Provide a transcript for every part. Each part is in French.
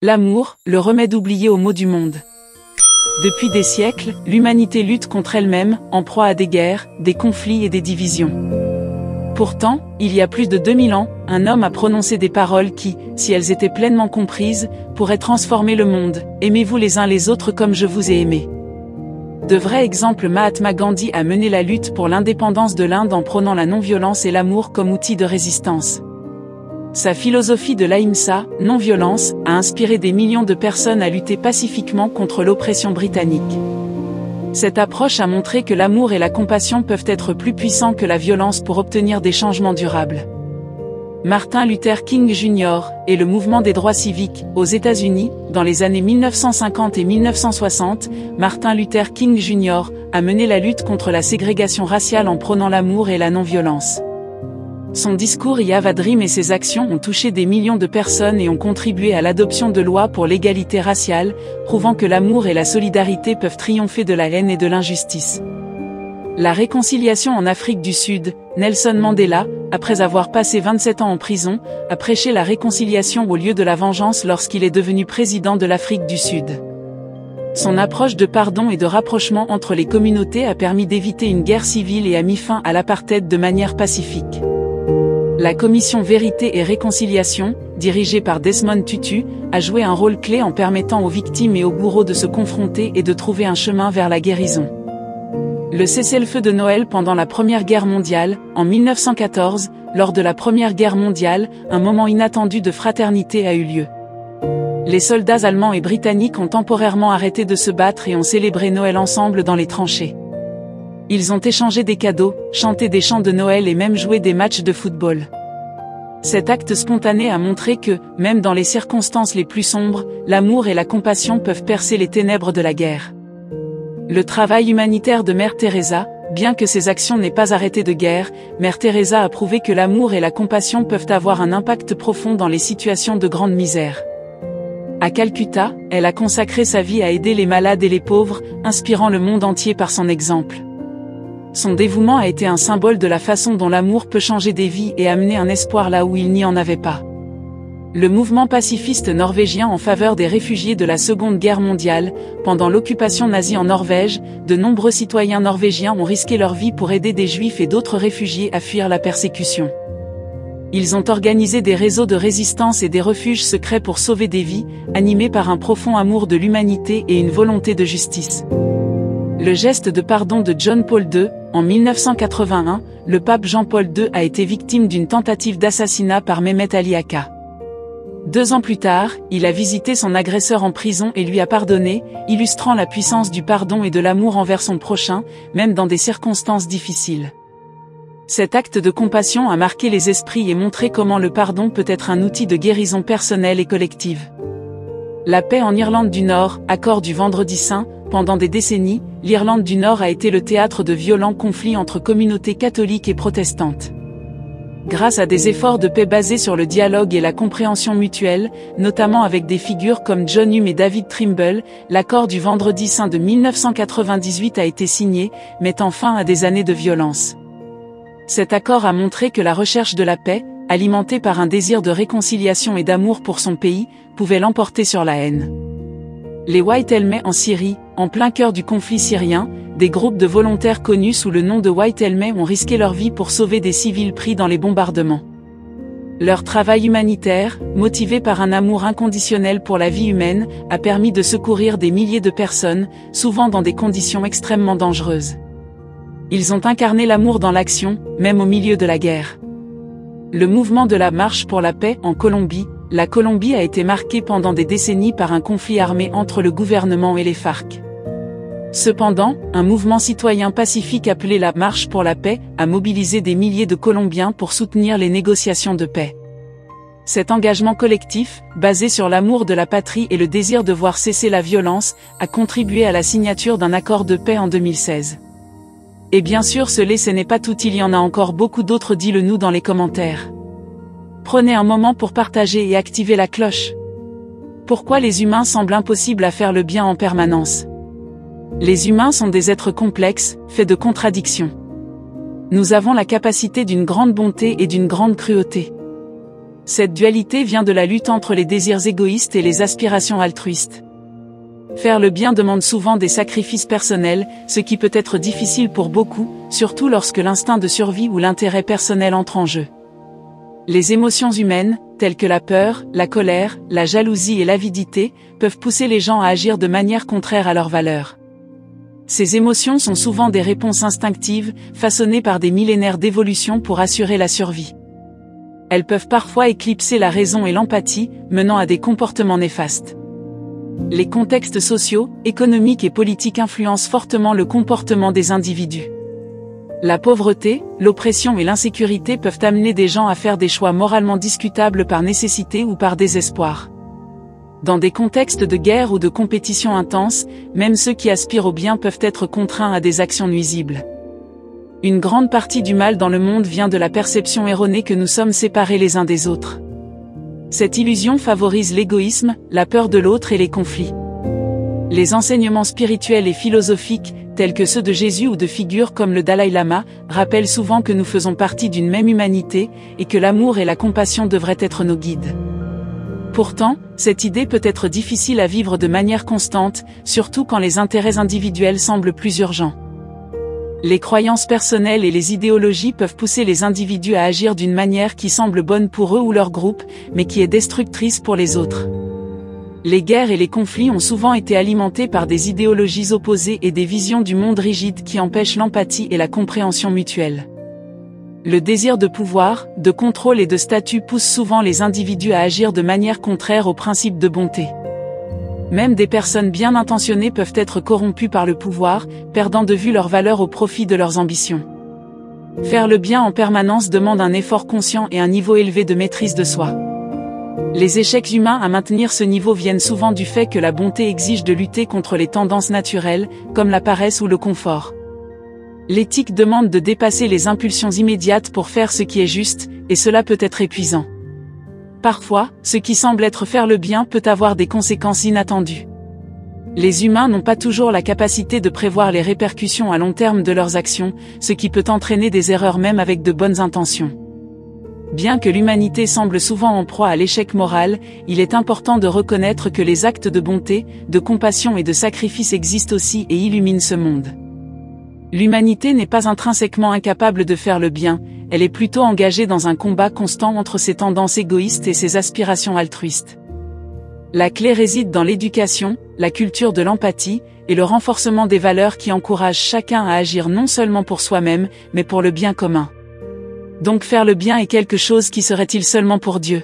L'amour, le remède oublié aux maux du monde. Depuis des siècles, l'humanité lutte contre elle-même, en proie à des guerres, des conflits et des divisions. Pourtant, il y a plus de 2000 ans, un homme a prononcé des paroles qui, si elles étaient pleinement comprises, pourraient transformer le monde. Aimez-vous les uns les autres comme je vous ai aimé. De vrais exemples. Mahatma Gandhi a mené la lutte pour l'indépendance de l'Inde en prônant la non-violence et l'amour comme outil de résistance. Sa philosophie de l'ahimsa, non-violence, a inspiré des millions de personnes à lutter pacifiquement contre l'oppression britannique. Cette approche a montré que l'amour et la compassion peuvent être plus puissants que la violence pour obtenir des changements durables. Martin Luther King Jr. et le mouvement des droits civiques, aux États-Unis, dans les années 1950 et 1960, Martin Luther King Jr. a mené la lutte contre la ségrégation raciale en prônant l'amour et la non-violence. Son discours I Have a Dream et ses actions ont touché des millions de personnes et ont contribué à l'adoption de lois pour l'égalité raciale, prouvant que l'amour et la solidarité peuvent triompher de la haine et de l'injustice. La réconciliation en Afrique du Sud, Nelson Mandela, après avoir passé 27 ans en prison, a prêché la réconciliation au lieu de la vengeance lorsqu'il est devenu président de l'Afrique du Sud. Son approche de pardon et de rapprochement entre les communautés a permis d'éviter une guerre civile et a mis fin à l'apartheid de manière pacifique. La commission Vérité et Réconciliation, dirigée par Desmond Tutu, a joué un rôle clé en permettant aux victimes et aux bourreaux de se confronter et de trouver un chemin vers la guérison. Le cessez-le-feu de Noël pendant la Première Guerre mondiale, en 1914, lors de la Première Guerre mondiale, un moment inattendu de fraternité a eu lieu. Les soldats allemands et britanniques ont temporairement arrêté de se battre et ont célébré Noël ensemble dans les tranchées. Ils ont échangé des cadeaux, chanté des chants de Noël et même joué des matchs de football. Cet acte spontané a montré que, même dans les circonstances les plus sombres, l'amour et la compassion peuvent percer les ténèbres de la guerre. Le travail humanitaire de Mère Teresa, bien que ses actions n'aient pas arrêté de guerre, Mère Teresa a prouvé que l'amour et la compassion peuvent avoir un impact profond dans les situations de grande misère. À Calcutta, elle a consacré sa vie à aider les malades et les pauvres, inspirant le monde entier par son exemple. Son dévouement a été un symbole de la façon dont l'amour peut changer des vies et amener un espoir là où il n'y en avait pas. Le mouvement pacifiste norvégien en faveur des réfugiés de la Seconde Guerre mondiale, pendant l'occupation nazie en Norvège, de nombreux citoyens norvégiens ont risqué leur vie pour aider des juifs et d'autres réfugiés à fuir la persécution. Ils ont organisé des réseaux de résistance et des refuges secrets pour sauver des vies, animés par un profond amour de l'humanité et une volonté de justice. Le geste de pardon de John Paul II, en 1981, le pape Jean-Paul II a été victime d'une tentative d'assassinat par Mehmet Ali Aka. 2 ans plus tard, il a visité son agresseur en prison et lui a pardonné, illustrant la puissance du pardon et de l'amour envers son prochain, même dans des circonstances difficiles. Cet acte de compassion a marqué les esprits et montré comment le pardon peut être un outil de guérison personnelle et collective. La paix en Irlande du Nord, accord du Vendredi Saint. Pendant des décennies, l'Irlande du Nord a été le théâtre de violents conflits entre communautés catholiques et protestantes. Grâce à des efforts de paix basés sur le dialogue et la compréhension mutuelle, notamment avec des figures comme John Hume et David Trimble, l'accord du Vendredi Saint de 1998 a été signé, mettant fin à des années de violence. Cet accord a montré que la recherche de la paix, alimentée par un désir de réconciliation et d'amour pour son pays, pouvait l'emporter sur la haine. Les White Helmets en Syrie, en plein cœur du conflit syrien, des groupes de volontaires connus sous le nom de White Helmets ont risqué leur vie pour sauver des civils pris dans les bombardements. Leur travail humanitaire, motivé par un amour inconditionnel pour la vie humaine, a permis de secourir des milliers de personnes, souvent dans des conditions extrêmement dangereuses. Ils ont incarné l'amour dans l'action, même au milieu de la guerre. Le mouvement de la Marche pour la paix en Colombie. La Colombie a été marquée pendant des décennies par un conflit armé entre le gouvernement et les FARC. Cependant, un mouvement citoyen pacifique appelé la Marche pour la paix a mobilisé des milliers de Colombiens pour soutenir les négociations de paix. Cet engagement collectif, basé sur l'amour de la patrie et le désir de voir cesser la violence, a contribué à la signature d'un accord de paix en 2016. Et bien sûr, ce n'est pas tout, il y en a encore beaucoup d'autres, dites-le nous dans les commentaires. Prenez un moment pour partager et activer la cloche. Pourquoi les humains semblent impossibles à faire le bien en permanence? Les humains sont des êtres complexes, faits de contradictions. Nous avons la capacité d'une grande bonté et d'une grande cruauté. Cette dualité vient de la lutte entre les désirs égoïstes et les aspirations altruistes. Faire le bien demande souvent des sacrifices personnels, ce qui peut être difficile pour beaucoup, surtout lorsque l'instinct de survie ou l'intérêt personnel entrent en jeu. Les émotions humaines, telles que la peur, la colère, la jalousie et l'avidité, peuvent pousser les gens à agir de manière contraire à leurs valeurs. Ces émotions sont souvent des réponses instinctives, façonnées par des millénaires d'évolution pour assurer la survie. Elles peuvent parfois éclipser la raison et l'empathie, menant à des comportements néfastes. Les contextes sociaux, économiques et politiques influencent fortement le comportement des individus. La pauvreté, l'oppression et l'insécurité peuvent amener des gens à faire des choix moralement discutables par nécessité ou par désespoir. Dans des contextes de guerre ou de compétition intense, même ceux qui aspirent au bien peuvent être contraints à des actions nuisibles. Une grande partie du mal dans le monde vient de la perception erronée que nous sommes séparés les uns des autres. Cette illusion favorise l'égoïsme, la peur de l'autre et les conflits. Les enseignements spirituels et philosophiques, tels que ceux de Jésus ou de figures comme le Dalai Lama, rappellent souvent que nous faisons partie d'une même humanité, et que l'amour et la compassion devraient être nos guides. Pourtant, cette idée peut être difficile à vivre de manière constante, surtout quand les intérêts individuels semblent plus urgents. Les croyances personnelles et les idéologies peuvent pousser les individus à agir d'une manière qui semble bonne pour eux ou leur groupe, mais qui est destructrice pour les autres. Les guerres et les conflits ont souvent été alimentés par des idéologies opposées et des visions du monde rigides qui empêchent l'empathie et la compréhension mutuelle. Le désir de pouvoir, de contrôle et de statut pousse souvent les individus à agir de manière contraire aux principes de bonté. Même des personnes bien intentionnées peuvent être corrompues par le pouvoir, perdant de vue leurs valeurs au profit de leurs ambitions. Faire le bien en permanence demande un effort conscient et un niveau élevé de maîtrise de soi. Les échecs humains à maintenir ce niveau viennent souvent du fait que la bonté exige de lutter contre les tendances naturelles, comme la paresse ou le confort. L'éthique demande de dépasser les impulsions immédiates pour faire ce qui est juste, et cela peut être épuisant. Parfois, ce qui semble être faire le bien peut avoir des conséquences inattendues. Les humains n'ont pas toujours la capacité de prévoir les répercussions à long terme de leurs actions, ce qui peut entraîner des erreurs même avec de bonnes intentions. Bien que l'humanité semble souvent en proie à l'échec moral, il est important de reconnaître que les actes de bonté, de compassion et de sacrifice existent aussi et illuminent ce monde. L'humanité n'est pas intrinsèquement incapable de faire le bien, elle est plutôt engagée dans un combat constant entre ses tendances égoïstes et ses aspirations altruistes. La clé réside dans l'éducation, la culture de l'empathie, et le renforcement des valeurs qui encouragent chacun à agir non seulement pour soi-même, mais pour le bien commun. Donc faire le bien est quelque chose qui serait-il seulement pour Dieu?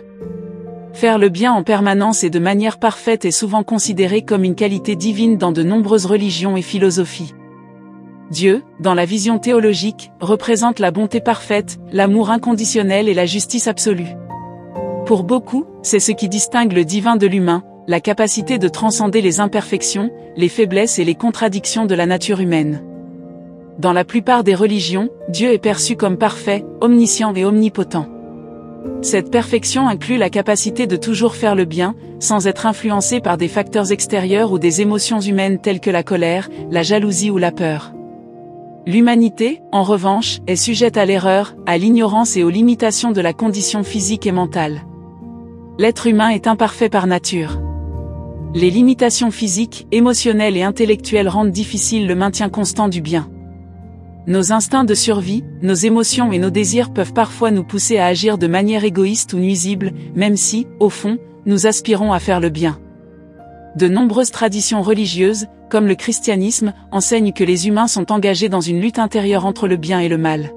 Faire le bien en permanence et de manière parfaite est souvent considéré comme une qualité divine dans de nombreuses religions et philosophies. Dieu, dans la vision théologique, représente la bonté parfaite, l'amour inconditionnel et la justice absolue. Pour beaucoup, c'est ce qui distingue le divin de l'humain, la capacité de transcender les imperfections, les faiblesses et les contradictions de la nature humaine. Dans la plupart des religions, Dieu est perçu comme parfait, omniscient et omnipotent. Cette perfection inclut la capacité de toujours faire le bien, sans être influencé par des facteurs extérieurs ou des émotions humaines telles que la colère, la jalousie ou la peur. L'humanité, en revanche, est sujette à l'erreur, à l'ignorance et aux limitations de la condition physique et mentale. L'être humain est imparfait par nature. Les limitations physiques, émotionnelles et intellectuelles rendent difficile le maintien constant du bien. Nos instincts de survie, nos émotions et nos désirs peuvent parfois nous pousser à agir de manière égoïste ou nuisible, même si, au fond, nous aspirons à faire le bien. De nombreuses traditions religieuses, comme le christianisme, enseignent que les humains sont engagés dans une lutte intérieure entre le bien et le mal.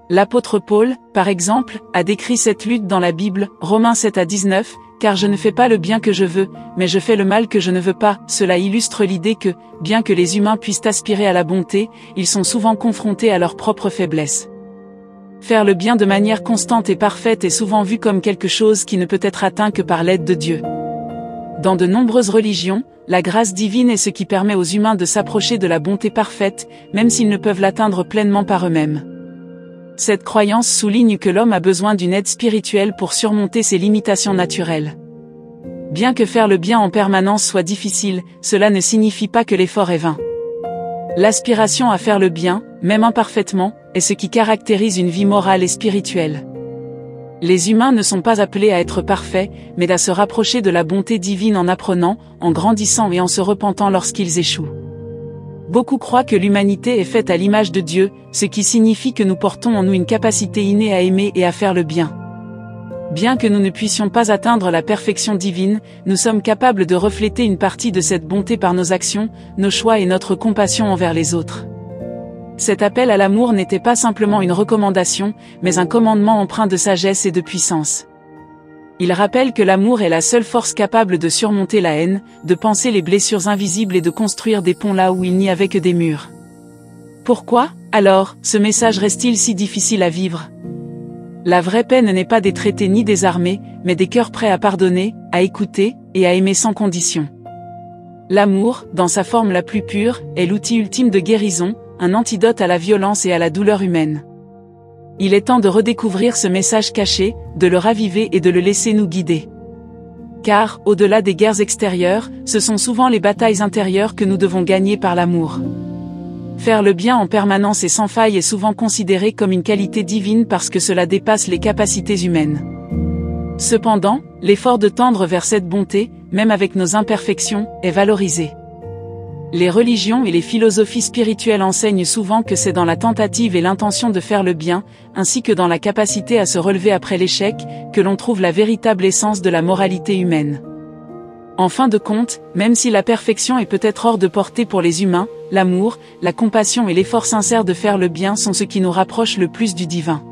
L'apôtre Paul, par exemple, a décrit cette lutte dans la Bible, Romains 7-19, « Car je ne fais pas le bien que je veux, mais je fais le mal que je ne veux pas ». Cela illustre l'idée que, bien que les humains puissent aspirer à la bonté, ils sont souvent confrontés à leurs propres faiblesses. Faire le bien de manière constante et parfaite est souvent vu comme quelque chose qui ne peut être atteint que par l'aide de Dieu. Dans de nombreuses religions, la grâce divine est ce qui permet aux humains de s'approcher de la bonté parfaite, même s'ils ne peuvent l'atteindre pleinement par eux-mêmes. Cette croyance souligne que l'homme a besoin d'une aide spirituelle pour surmonter ses limitations naturelles. Bien que faire le bien en permanence soit difficile, cela ne signifie pas que l'effort est vain. L'aspiration à faire le bien, même imparfaitement, est ce qui caractérise une vie morale et spirituelle. Les humains ne sont pas appelés à être parfaits, mais à se rapprocher de la bonté divine en apprenant, en grandissant et en se repentant lorsqu'ils échouent. Beaucoup croient que l'humanité est faite à l'image de Dieu, ce qui signifie que nous portons en nous une capacité innée à aimer et à faire le bien. Bien que nous ne puissions pas atteindre la perfection divine, nous sommes capables de refléter une partie de cette bonté par nos actions, nos choix et notre compassion envers les autres. Cet appel à l'amour n'était pas simplement une recommandation, mais un commandement empreint de sagesse et de puissance. Il rappelle que l'amour est la seule force capable de surmonter la haine, de panser les blessures invisibles et de construire des ponts là où il n'y avait que des murs. Pourquoi, alors, ce message reste-t-il si difficile à vivre? La vraie peine n'est pas des traités ni des armées, mais des cœurs prêts à pardonner, à écouter, et à aimer sans condition. L'amour, dans sa forme la plus pure, est l'outil ultime de guérison, un antidote à la violence et à la douleur humaine. Il est temps de redécouvrir ce message caché, de le raviver et de le laisser nous guider. Car, au-delà des guerres extérieures, ce sont souvent les batailles intérieures que nous devons gagner par l'amour. Faire le bien en permanence et sans faille est souvent considéré comme une qualité divine parce que cela dépasse les capacités humaines. Cependant, l'effort de tendre vers cette bonté, même avec nos imperfections, est valorisé. Les religions et les philosophies spirituelles enseignent souvent que c'est dans la tentative et l'intention de faire le bien, ainsi que dans la capacité à se relever après l'échec, que l'on trouve la véritable essence de la moralité humaine. En fin de compte, même si la perfection est peut-être hors de portée pour les humains, l'amour, la compassion et l'effort sincère de faire le bien sont ce qui nous rapprochent le plus du divin.